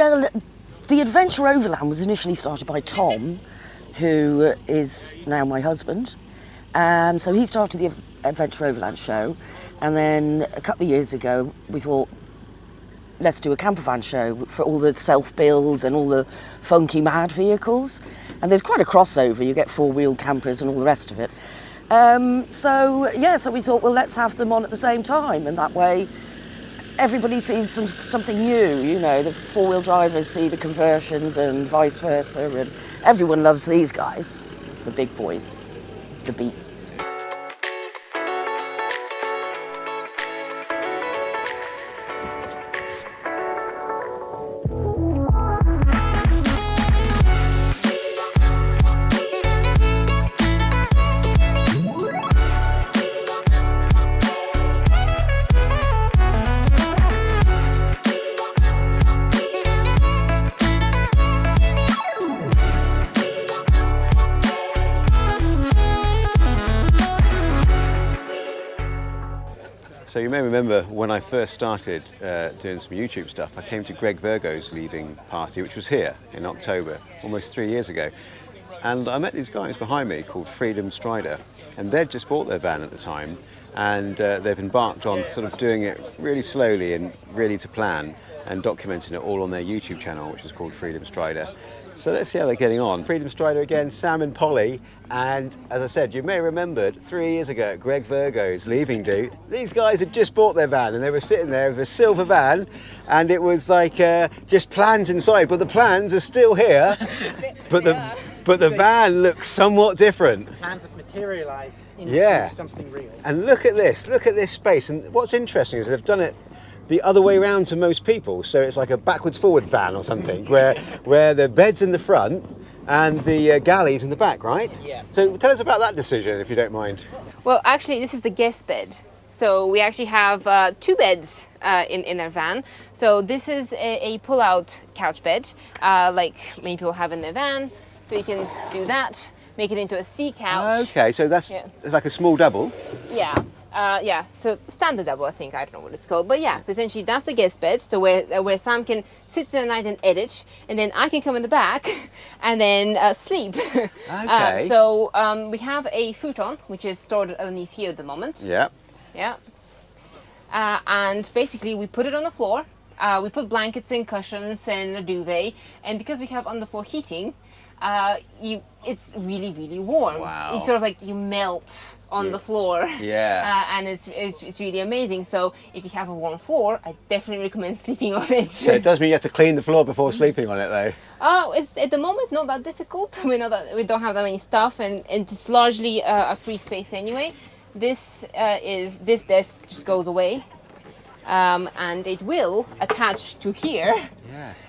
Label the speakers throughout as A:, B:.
A: Well, the Adventure Overland was initially started by Tom, who is now my husband. So he started the Adventure Overland show, and then a couple of years ago we thought, let's do a campervan show for all the self-builds and all the funky mad vehicles. And there's quite a crossover, you get four-wheel campers and all the rest of it. So we thought, well, let's have them on at the same time, and that way everybody sees something new, you know, the four-wheel drivers see the conversions and vice versa, and everyone loves these guys, the big boys, the beasts.
B: So you may remember when I first started doing some YouTube stuff, I came to Greg Virgo's leaving party, which was here in October, almost 3 years ago. And I met these guys behind me called Freedom Strider, and they'd just bought their van at the time, and they've embarked on sort of doing it really slowly and really to plan, and documenting it all on their YouTube channel, which is called Freedom Strider. So let's see how they're getting on. Freedom Strider again, Sam and Polly, and as I said, you may have remembered 3 years ago at Greg Virgo's leaving do, these guys had just bought their van and they were sitting there with a silver van, and it was like just plans inside, but the plans are still here, but the van looks somewhat different.
C: The plans have materialised into something real.
B: And look at this space, and what's interesting is they've done it the other way around to most people, so it's like a backwards forward van or something, where the bed's in the front and the galley's in the back, right?
C: Yeah.
B: So tell us about that decision, if you don't mind.
D: Well, actually, this is the guest bed. So we actually have two beds in our van. So this is a pull-out couch bed, like many people have in their van. So you can do that, make it into a sea couch.
B: Okay, so that's it's like a small double.
D: Yeah, so standard double, I think, I don't know what it's called, but yeah, so essentially that's the guest bed, so where Sam can sit through the night and edit, and then I can come in the back and then sleep.
B: Okay.
D: So we have a futon, which is stored underneath here at the moment.
B: Yeah.
D: Yeah. And basically we put it on the floor, we put blankets and cushions and a duvet, and because we have underfloor heating, it's really, really warm.
B: Wow.
D: It's sort of like you melt on the floor.
B: Yeah.
D: And it's really amazing. So if you have a warm floor, I definitely recommend sleeping on it.
B: So it does mean you have to clean the floor before sleeping on it, though.
D: It's at the moment not that difficult. We know that we don't have that many stuff, and it's largely a free space anyway. This desk just goes away. And it will attach to here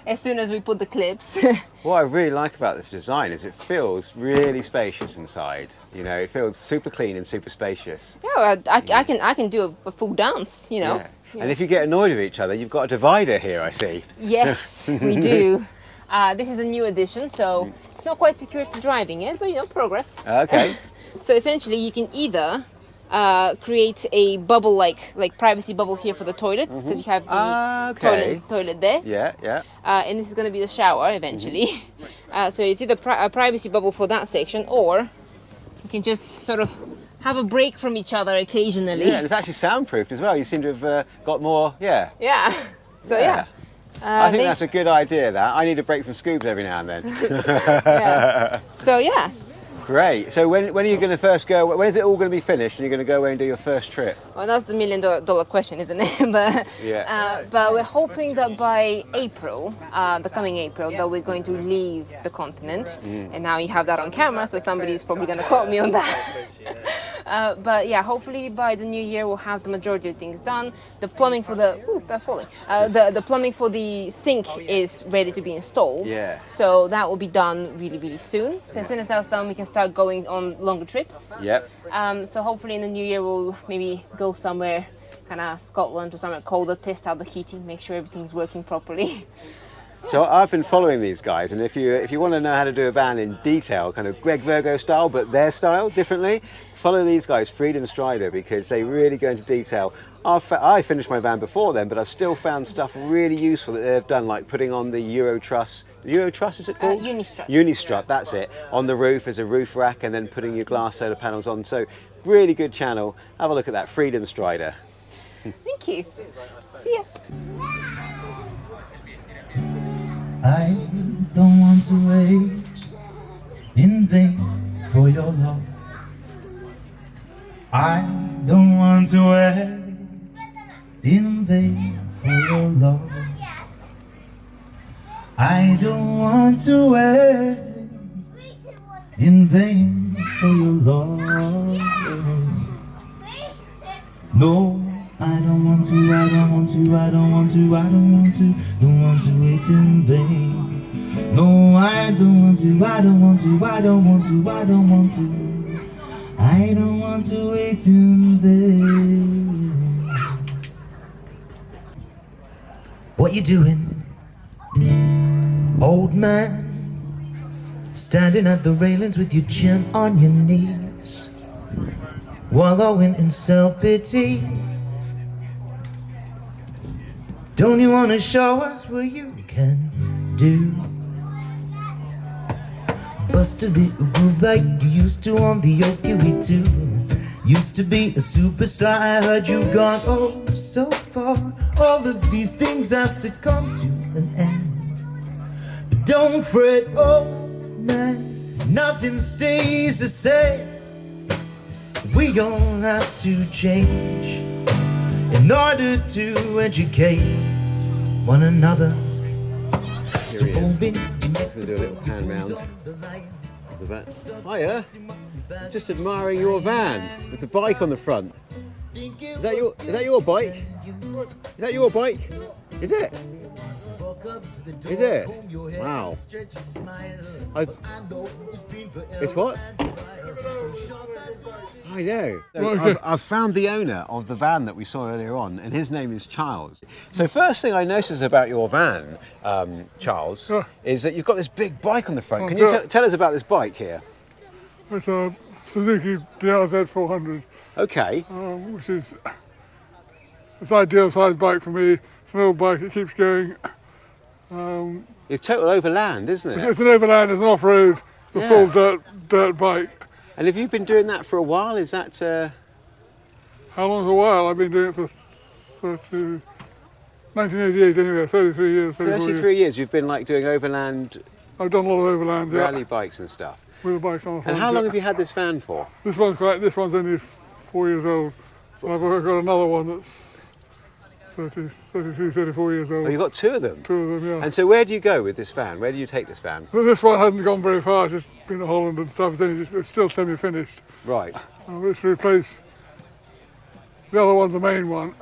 D: as soon as we put the clips.
B: What I really like about this design is it feels really spacious inside. You know, it feels super clean and super spacious.
D: Yeah, I can do a full dance, you know.
B: Yeah. And if you get annoyed with each other, you've got a divider here, I see.
D: Yes, we do. This is a new addition, so it's not quite secure for driving it, but you know, progress.
B: Okay.
D: So essentially, you can either create a bubble like privacy bubble here for the toilet, because you have the toilet there.
B: Yeah.
D: And this is going to be the shower eventually. So it's either a privacy bubble for that section, or you can just sort of have a break from each other occasionally.
B: Yeah, and it's actually soundproofed as well. You seem to have got more,
D: Yeah. So yeah.
B: I think that's a good idea, that. I need a break from scoobs every now and then.
D: Yeah. So yeah.
B: Great. So when are you going to first go, when is it all going to be finished and you're going to go away and do your first trip?
D: Well, that's the $1 million question, isn't it? But we're hoping that by April, the coming April, that we're going to leave the continent. And now you have that on camera, so somebody's probably going to quote me on that. But yeah, hopefully by the new year we'll have the majority of things done. The plumbing for the the plumbing for the sink is ready to be installed.
B: Yeah.
D: So that will be done really, really soon. So as soon as that's done, we can start going on longer trips.
B: Yep.
D: So hopefully in the new year we'll maybe go somewhere, kind of Scotland or somewhere colder, test out the heating, make sure everything's working properly.
B: So I've been following these guys, and if you want to know how to do a van in detail, kind of Greg Virgo style, but their style differently, follow these guys, Freedom Strider, because they really go into detail I finished my van before then, but I've still found stuff really useful that they've done, like putting on the Euro Truss. Euro Truss, is it called?
D: Unistrut.
B: Unistrut, that's it. On the roof as a roof rack, and then putting your glass solar panels on. So really good channel. Have a look at that, Freedom Strider.
D: Thank you. See ya.
E: I don't want to wait in vain for your love. I don't want to wait in vain for your love. I don't want to wait in vain for your love. No, I don't want to, I don't want to, I don't want to, I don't want to, don't want to wait in vain. No, I don't want to, I don't want to, I don't want to, I don't want to, I don't want to wait in vain. What you doing, old man? Standing at the railings with your chin on your knees, wallowing in self-pity. Don't you want to show us what you can do? Bust a little groove like you used to on the Okie too. Used to be a superstar, I heard you've gone oh so far. All of these things have to come to an end. But don't fret, oh man, nothing stays the same. We all have to change in order to educate one another. So
B: Here he is. I'm just going to do a little pan round of the van. Hiya, just admiring your van with the bike on the front. Is that your bike? Is that your bike? Is it? Is it? Wow. It's what? I know. So I've found the owner of the van that we saw earlier on, and his name is Charles. So first thing I noticed about your van, Charles, is that you've got this big bike on the front. Can you tell us about this bike here?
F: It's a Suzuki DRZ 400.
B: Okay.
F: Which is it's an ideal size bike for me. It's an old bike, it keeps going.
B: It's total overland, isn't it?
F: It's an overland, it's an off-road, it's a full dirt bike.
B: And have you been doing that for a while? Is that...
F: How long is a while? I've been doing it for 1988 anyway, 33 years.
B: 33 years you've been like doing overland...
F: I've done a lot of overlands,
B: rally bikes and stuff.
F: With the bikes on the front.
B: And how long have you had this van for?
F: This one's only 4 years old. And I've got another one that's 33, 34 years old.
B: Oh, you've got two of them?
F: Two of them, yeah.
B: And so where do you go with this van? Where do you take this van?
F: So this one hasn't gone very far, it's just been to Holland and stuff. It's still semi-finished.
B: Right.
F: It's to replace the other one's the main one,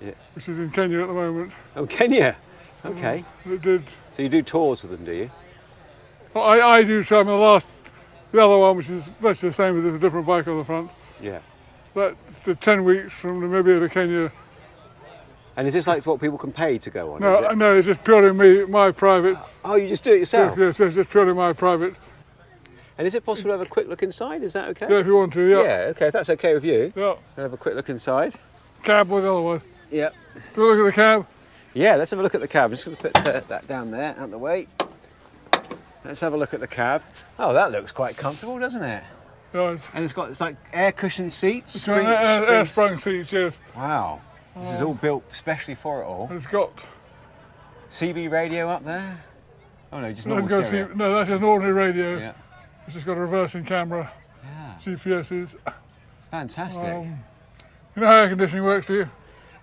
B: Yeah.
F: which is in Kenya at the moment.
B: Oh, Kenya? Okay.
F: It did.
B: So you do tours with them, do you?
F: Well, I do try. The other one, which is virtually the same as a different bike on the front.
B: Yeah.
F: That's the 10 weeks from Namibia to Kenya.
B: And is this like what people can pay to go on?
F: No, it's just purely my private.
B: Oh, you just do it yourself?
F: Yes, it's just purely my private.
B: And is it possible to have a quick look inside? Is that okay?
F: Yeah, if you want to, yeah.
B: Yeah, okay, if that's okay with you.
F: Yeah.
B: We'll have a quick look inside.
F: Cab or the other one.
B: Yeah.
F: Do you look at the cab?
B: Yeah, let's have a look at the cab. I'm just going to put that down there, out the way. Let's have a look at the cab. Oh, that looks quite comfortable, doesn't it?
F: Yeah,
B: And it's like air cushioned seats.
F: it's got air sprung seats, yes.
B: Wow. This is all built specially for it all.
F: And it's got...
B: CB radio up there? Oh no, just normal stereo.
F: No, that's just an ordinary radio.
B: Yeah.
F: It's just got a reversing camera.
B: Yeah.
F: GPS's.
B: Fantastic.
F: You know how air conditioning works, do you?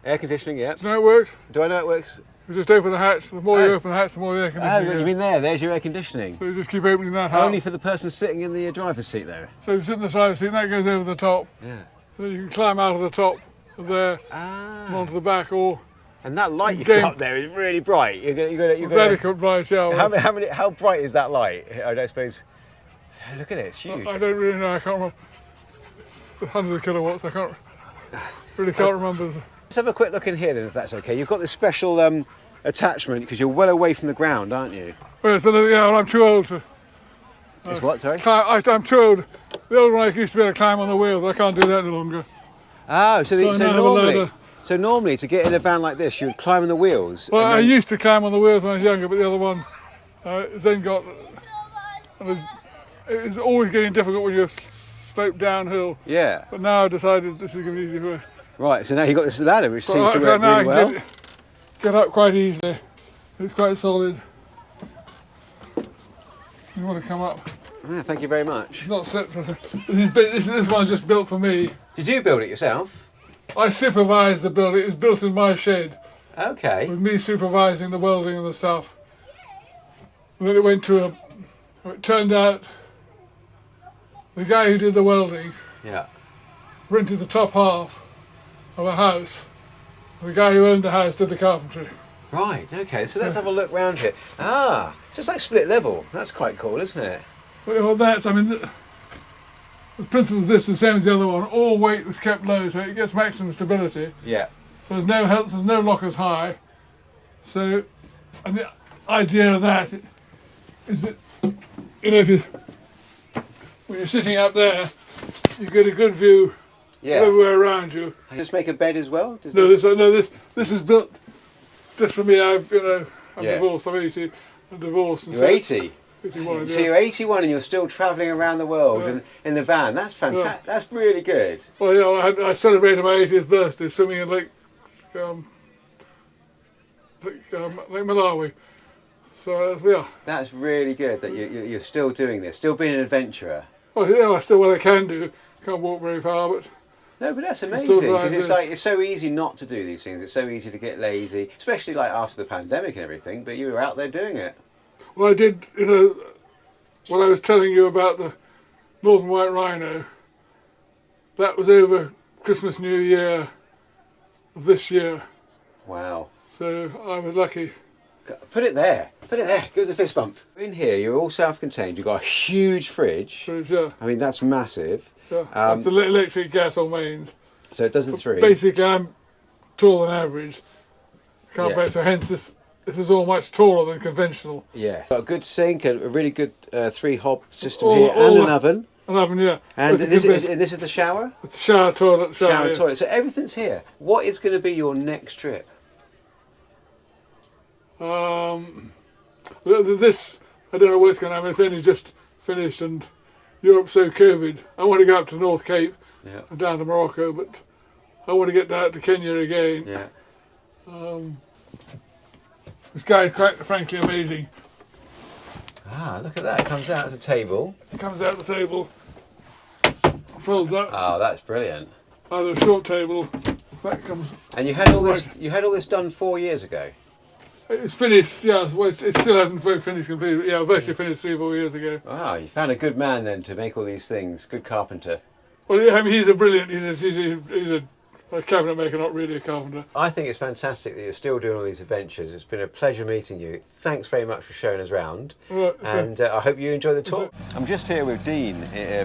B: Air conditioning, yeah.
F: Do you know how it works?
B: Do I know it works?
F: You just open the hatch. The more you open the hatch, the more the air
B: Oh,
F: conditioning
B: you
F: is.
B: mean there's your air conditioning.
F: So you just keep opening that hatch.
B: Only for the person sitting in the driver's seat there.
F: So you sit in the driver's seat and that goes over the top.
B: Yeah.
F: So you can climb out of the top of there and onto the back, or
B: And that light you got up there is really bright. You're gonna
F: very bright, yeah.
B: how bright is that light? I don't suppose. Look at it, it's huge.
F: I don't really know, I can't remember. It's hundreds of kilowatts, I can't remember.
B: Let's have a quick look in here then, if that's okay. You've got this special attachment because you're well away from the ground, aren't you?
F: Well, I'm too old to...
B: It's what, sorry?
F: I'm too old. The old one I used to be able to climb on the wheel, but I can't do that any longer.
B: Oh, so
F: I now have a ladder.
B: So normally to get in a van like this, you would climb on the wheels.
F: Well,
B: and
F: I
B: then-
F: used to climb on the wheels when I was younger, but the other one then got. It's always getting difficult when you're slope downhill.
B: Yeah.
F: But now I've decided this is going to be easy for me.
B: Right, so now you've got this ladder, which seems to
F: So
B: work
F: now
B: really
F: I
B: well.
F: can get up quite easily. It's quite solid. You want to come up?
B: Yeah, thank you very much.
F: It's not set for. This one's just built for me.
B: Did you build it yourself?
F: I supervised the building. It was built in my shed
B: Okay.
F: with me supervising the welding and the stuff. And then it went to a. It turned out the guy who did the welding
B: Yeah.
F: rented the top half of a house. The guy who owned the house did the carpentry.
B: Right, okay, so let's have a look round here. Ah, so it's like split level. That's quite cool, isn't it?
F: Well, the principle is this, the same as the other one. All weight was kept low, so it gets maximum stability.
B: Yeah.
F: So there's no lockers high. So, and the idea of that is that, when you're sitting out there, you get a good view
B: Yeah.
F: everywhere around you.
B: Just make a bed as well? Does
F: No,
B: this-
F: this is built just for me. I'm
B: Yeah.
F: divorced. I'm 80. I'm divorced. And
B: You're 80.
F: 81,
B: So
F: yeah.
B: you're 81 and you're still travelling around the world
F: Yeah.
B: and in the van. That's fantastic. That's really good.
F: Well, yeah, I celebrated my 80th birthday swimming in Lake Malawi. So yeah.
B: That's really good that you're still doing this, still being an adventurer.
F: Well, yeah, I still what I can do. Can't walk very far, but
B: No, but that's amazing
F: still
B: because
F: drive
B: it's
F: this.
B: like it's so easy not to do these things. It's so easy to get lazy, especially like after the pandemic and everything. But you were out there doing it.
F: well, I did. When I was telling you about the Northern White Rhino, that was over Christmas, New Year of this year.
B: Wow.
F: So I was lucky.
B: Put it there. Put it there. Give us a fist bump. In here, you're all self-contained. You've got a huge fridge.
F: So yeah,
B: I mean, that's massive.
F: yeah. That's electric gas on mains.
B: So it does the three.
F: Basically, I'm taller than average.
B: Yeah.
F: So hence this is all much taller than conventional.
B: Yeah. Got a good sink, a really good 3-hob system
F: All-
B: here,
F: all
B: and an
F: that-
B: oven.
F: An oven, yeah.
B: And
F: It's a
B: this is the shower?
F: it's shower, toilet, shower. Yeah.
B: Toilet. So everything's here. What is going to be your next trip?
F: This, I don't know what's going to happen. It's only just finished, and Europe's so COVID. I want to go up to North Cape
B: Yeah.
F: and down to Morocco, but I want to get down to Kenya again.
B: Yeah.
F: This guy is quite frankly amazing.
B: Ah, look at that. It comes out as a table.
F: He comes out the table, folds up,
B: Oh, that's brilliant.
F: either a short table. That comes.
B: And you had all this. You had all this done 4 years ago.
F: It's finished. Yeah, well, it still hasn't finished completely. Yeah, virtually finished 3 or 4 years ago.
B: Wow, you found a good man then to make all these things. Good carpenter.
F: Well, yeah, I mean, he's a brilliant. He's a cabinet maker, not really a carpenter.
B: I think it's fantastic that you're still doing all these adventures. It's been a pleasure meeting you. Thanks very much for showing us round.
F: Right, so-
B: And I hope you enjoy the tour. I'm just here with Dean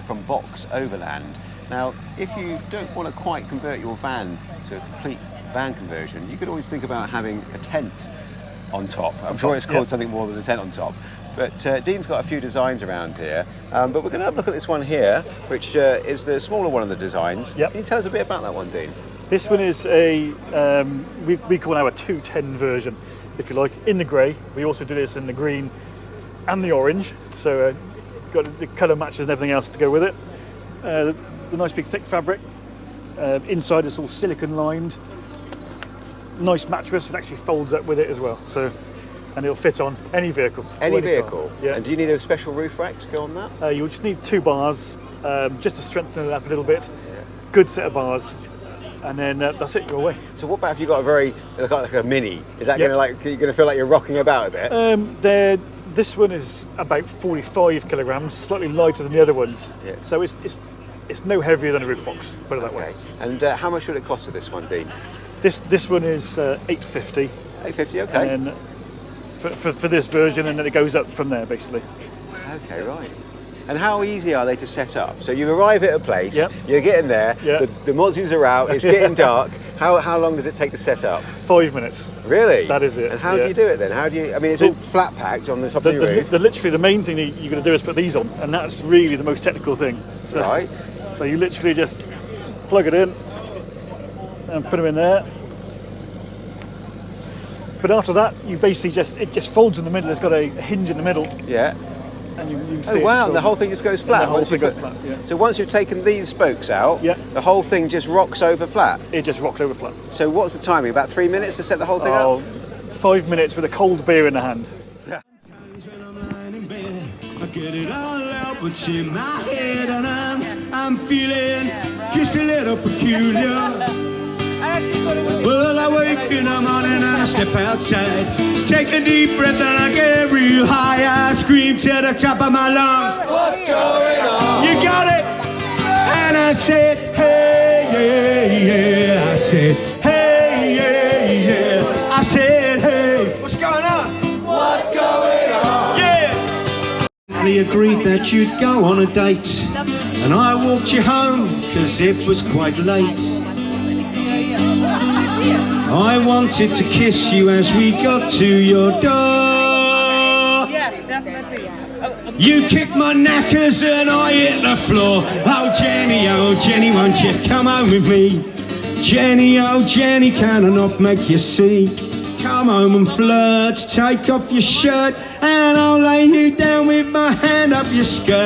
B: from LWB Overland. Now, if you don't want to quite convert your van to a complete van conversion, you could always think about having a tent on top. I'm sure it's called something more than a tent on top. But Dean's got a few designs around here. But we're going to have a look at this one here, which is the smaller one of the designs.
G: Yep.
B: Can you tell us a bit about that one, Dean?
G: This one is a, we call now a 210 version, if you like, in the grey. We also do this in the green and the orange, so got the colour matches and everything else to go with it. The nice big thick fabric. Inside it's all silicone lined. Nice mattress, it actually folds up with it as well, so, and it'll fit on any vehicle.
B: Any
G: or car.
B: vehicle?
G: Yeah.
B: And do you need a special roof rack to go on that?
G: You'll just need 2 bars, just to strengthen it up a little bit. Good set of bars, and then that's it, you're away.
B: So what about if you've got a very, like a mini? Is that
G: Yep.
B: you're going to feel like you're rocking about a bit?
G: This one is about 45 kilograms, slightly lighter than the other ones.
B: Yeah.
G: So it's no heavier than a roof box, put it that way.
B: Okay. And how much would it cost for this one, Dean?
G: This one is $850,
B: $850, okay.
G: and for this version, and then it goes up from there basically.
B: Okay, right. And how easy are they to set up? So you arrive at a place,
G: Yep.
B: you're getting there,
G: Yep.
B: the monsters are out, it's getting dark. How long does it take to set up?
G: 5 minutes.
B: Really?
G: That is it,
B: And how do
G: yeah.
B: you do it then? How do you? I mean, it's all flat packed on the top of your roof.
G: Literally the main thing that you're going to do is put these on, and that's really the most technical thing. So,
B: Right.
G: So you literally just plug it in and put them in there. But after that, you basically it just folds in the middle. It's got a hinge in the middle,
B: Yeah.
G: and you can see
B: Oh
G: it
B: wow!
G: just
B: And the
G: fold.
B: whole thing just goes flat.
G: the whole
B: once
G: thing
B: you
G: goes
B: put-
G: flat, yeah.
B: So once you've taken these spokes out,
G: Yeah.
B: the whole thing just rocks over flat.
G: It just rocks over flat.
B: So what's the timing? About 3 minutes to set the whole thing
G: Oh,
B: up?
G: 5 minutes with a cold beer in the hand.
H: I get it all out, what's in my head, and I'm feeling just a little peculiar. Well, I wake in the morning and I step outside, take a deep breath and I get real high. I scream to the top of my lungs, what's going on? You got it! And I said, hey, yeah, yeah. I said, hey, yeah, yeah. I said, hey, what's going on? What's going on? Yeah! We agreed that you'd go on a date, and I walked you home because it was quite late. I wanted to kiss you as we got to your door.
I: Yeah, definitely.
H: You kicked my knackers and I hit the floor. Oh Jenny, won't you come home with me? Jenny, oh Jenny, can I not make you see? Come home and flirt, take off your shirt, and I'll lay you down with my hand up your skirt.